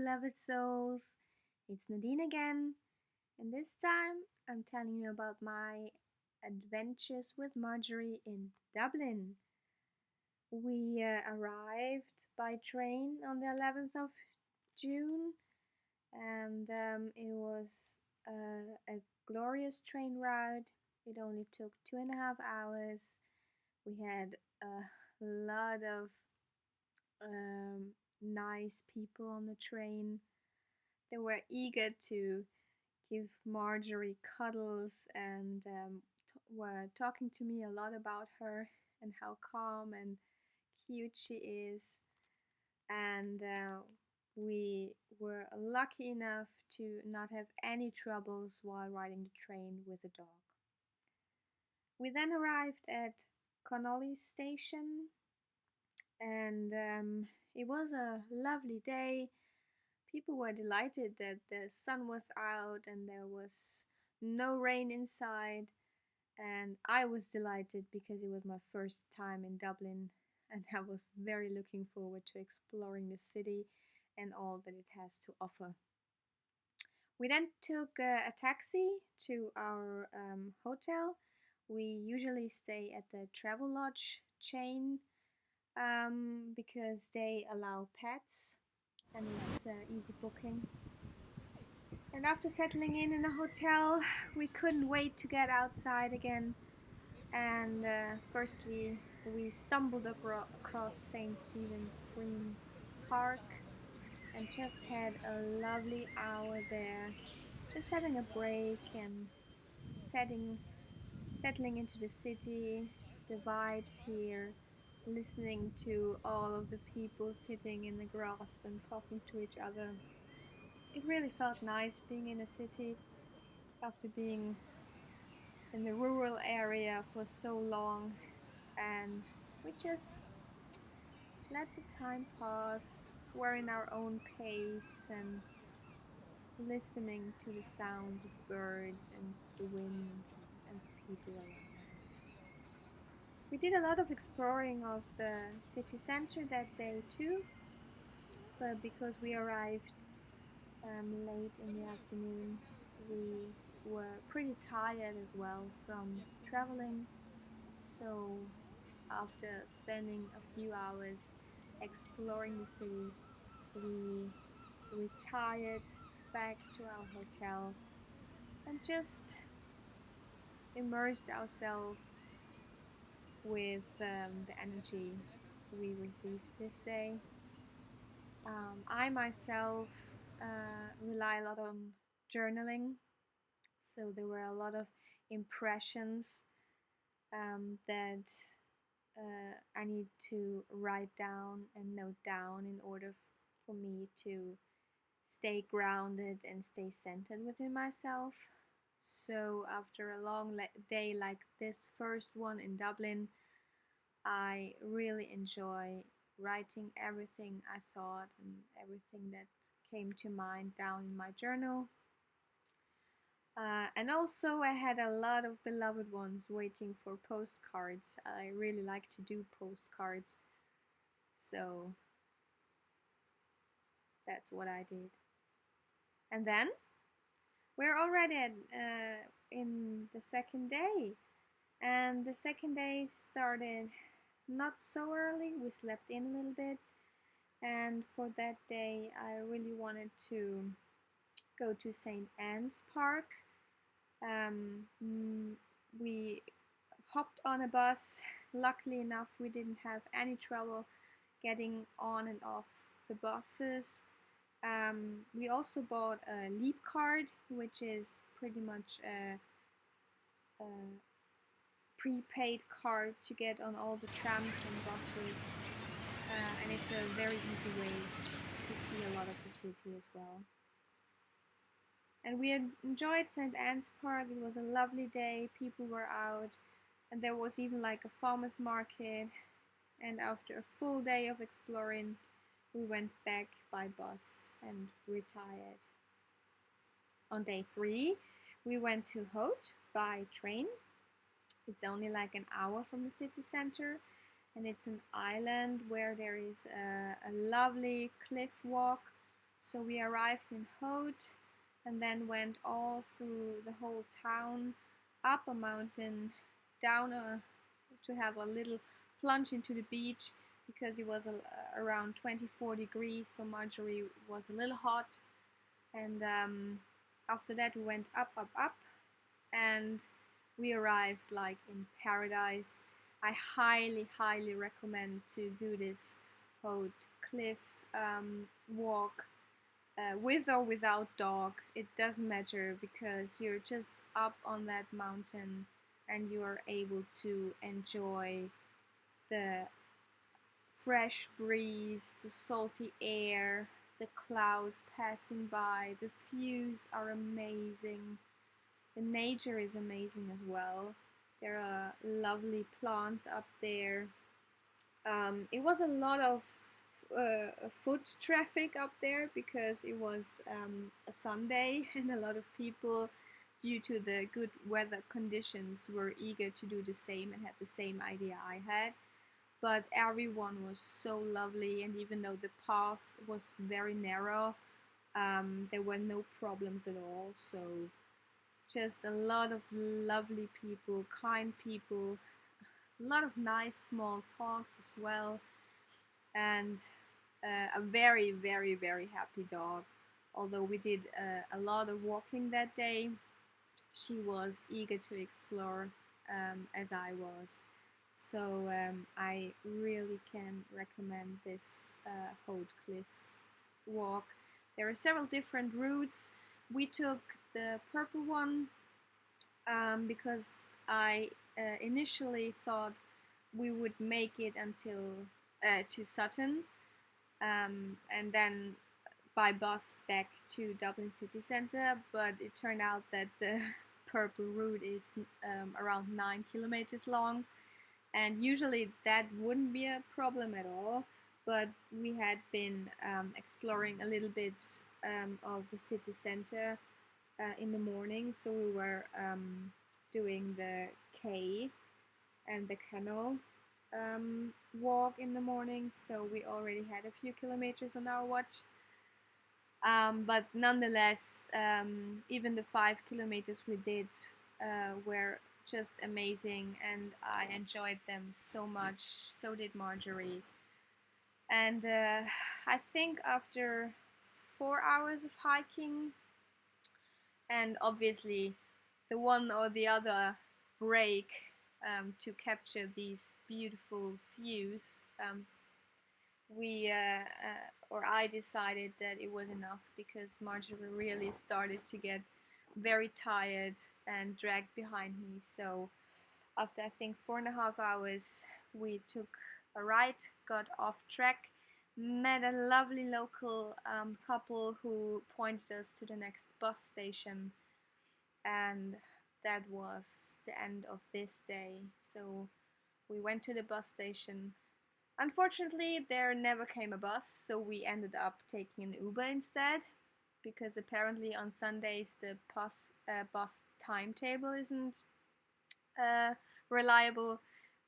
beloved souls. It's Nadine again, and this time I'm telling you about my adventures with Marjorie in Dublin. We arrived by train on the 11th of June, and it was a glorious train ride. It only took 2.5 hours. We had a lot of nice people on the train. They were eager to give Marjorie cuddles and were talking to me a lot about her and how calm and cute she is. And we were lucky enough to not have any troubles while riding the train with the dog. We then arrived at Connolly station, and it was a lovely day. People were delighted that the sun was out and there was no rain inside, and I was delighted because it was my first time in Dublin and I was very looking forward to exploring the city and all that it has to offer. We then took a taxi to our hotel. We usually stay at the Travelodge chain because they allow pets and it's easy booking. And after settling in a hotel, we couldn't wait to get outside again. And firstly, we stumbled across St. Stephen's Green Park and just had a lovely hour there, just having a break and settling into the city, the vibes here, listening to all of the people sitting in the grass and talking to each other. It really felt nice being in a city after being in the rural area for so long, and we just let the time pass. We're in our own pace and listening to the sounds of birds and the wind and people around us. We did a lot of exploring of the city center that day too, but because we arrived late in the afternoon, we were pretty tired as well from traveling. So after spending a few hours exploring the city, we retired back to our hotel and just immersed ourselves with the energy we received this day. I myself rely a lot on journaling, so there were a lot of impressions that I need to write down and note down in order for me to stay grounded and stay centered within myself. So after a long day like this first one in Dublin, I really enjoy writing everything I thought and everything that came to mind down in my journal. And also I had a lot of beloved ones waiting for postcards. I really like to do postcards, so that's what I did. And then we're already in the second day, and the second day started not so early. We slept in a little bit, and for that day I really wanted to go to St. Anne's Park. We hopped on a bus. Luckily enough, we didn't have any trouble getting on and off the buses. We also bought a Leap card, which is pretty much a prepaid card to get on all the trams and buses, and it's a very easy way to see a lot of the city as well. And we enjoyed St. Anne's Park. It was a lovely day. People were out, and there was even like a farmer's market. And after a full day of exploring, we went back by bus and retired. On day 3, we went to Howth by train. It's only like an hour from the city center, and it's an island where there is a lovely cliff walk So we arrived in Howth and then went all through the whole town, up a mountain, down to have a little plunge into the beach because it was around 24 degrees, so Marjorie was a little hot. And after that, we went up, up, up, and we arrived like in paradise. I highly, highly recommend to do this Howth Cliff walk with or without dog. It doesn't matter because you're just up on that mountain and you are able to enjoy the fresh breeze, the salty air, the clouds passing by. The views are amazing. The nature is amazing as well. There are lovely plants up there. It was a lot of foot traffic up there because it was a Sunday and a lot of people, due to the good weather conditions, were eager to do the same and had the same idea I had. But everyone was so lovely, and even though the path was very narrow, there were no problems at all. So just a lot of lovely people, kind people, a lot of nice small talks as well, and a very, very, very happy dog. Although we did a lot of walking that day, she was eager to explore as I was. So I really can recommend this Howth Cliff walk. There are several different routes. We took the purple one because I initially thought we would make it until to Sutton, and then by bus back to Dublin city centre, but it turned out that the purple route is around 9 kilometers long, and usually that wouldn't be a problem at all. But we had been exploring a little bit of the city centre in the morning, so we were doing the quay and the canal walk in the morning, so we already had a few kilometers on our watch. But nonetheless, even the 5 kilometers we did were just amazing, and I enjoyed them so much. So did Marjorie. And I think after 4 hours of hiking, and obviously the one or the other break to capture these beautiful views, or I decided that it was enough because Marjorie really started to get very tired and dragged behind me. So after I think 4.5 hours, we took a right, got off track, met a lovely local couple who pointed us to the next bus station, and that was the end of this day. So we went to the bus station. Unfortunately, there never came a bus, so we ended up taking an Uber instead, because apparently on Sundays the bus timetable isn't uh, reliable.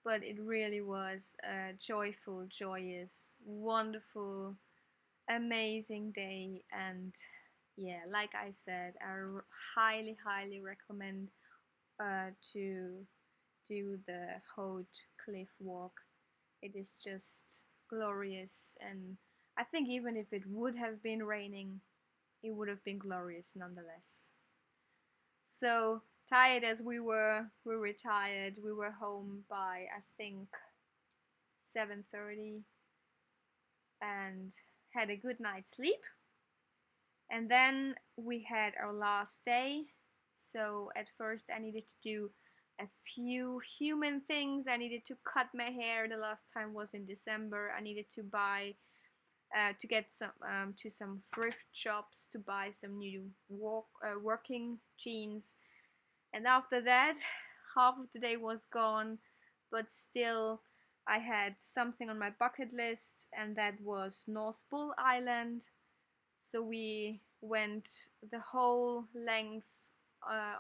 But it really was a joyful, joyous, wonderful, amazing day. And yeah, like I said, highly, highly recommend to do the Howth Cliff Walk. It is just glorious, and I think even if it would have been raining, it would have been glorious nonetheless. So tired as we were tired. We were home by I think 7:30 and had a good night's sleep. And then we had our last day. So at first I needed to do a few human things. I needed to cut my hair. The last time was in December. I needed to buy to get some to some thrift shops to buy some new working jeans. And after that, half of the day was gone, but still I had something on my bucket list, and that was North Bull Island. So we went the whole length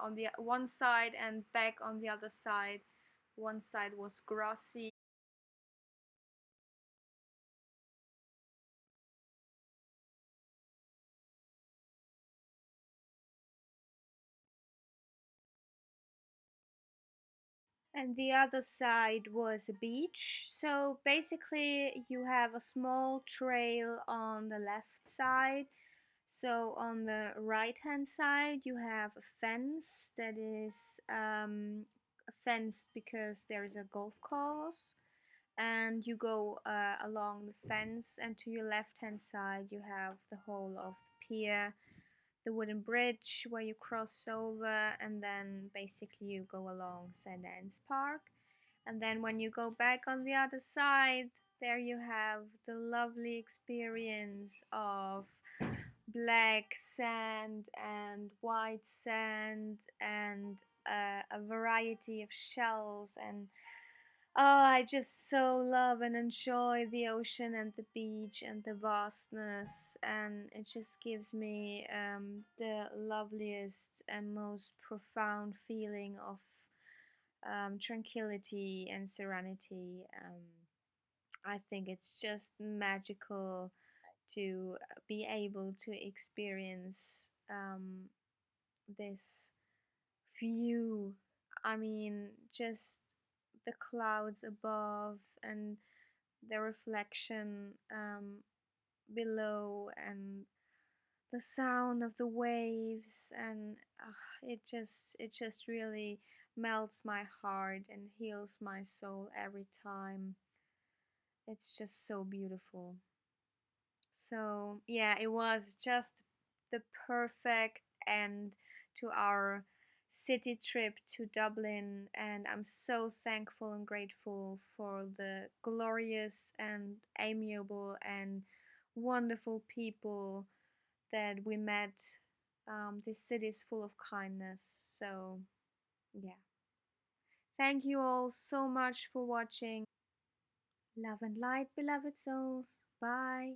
on the one side and back on the other side. One side was grassy. and the other side was a beach. So basically, you have a small trail on the left side. So on the right hand side, you have a fence that is fenced because there is a golf course, and you go along the fence, and to your left hand side, you have the whole of the pier, the wooden bridge where you cross over, and then basically you go along St. Anne's Park. And then when you go back on the other side, there you have the lovely experience of black sand and white sand and a variety of shells. And oh, I just so love and enjoy the ocean and the beach and the vastness, and it just gives me the loveliest and most profound feeling of tranquility and serenity. I think it's just magical to be able to experience this view. I mean, just the clouds above and the reflection below, and the sound of the waves, and it just really melts my heart and heals my soul every time. It's just so beautiful. So yeah, it was just the perfect end to our city trip to Dublin, and I'm so thankful and grateful for the glorious and amiable and wonderful people that we met. This city is full of kindness. So yeah, thank you all so much for watching. Love and light, beloved souls. Bye.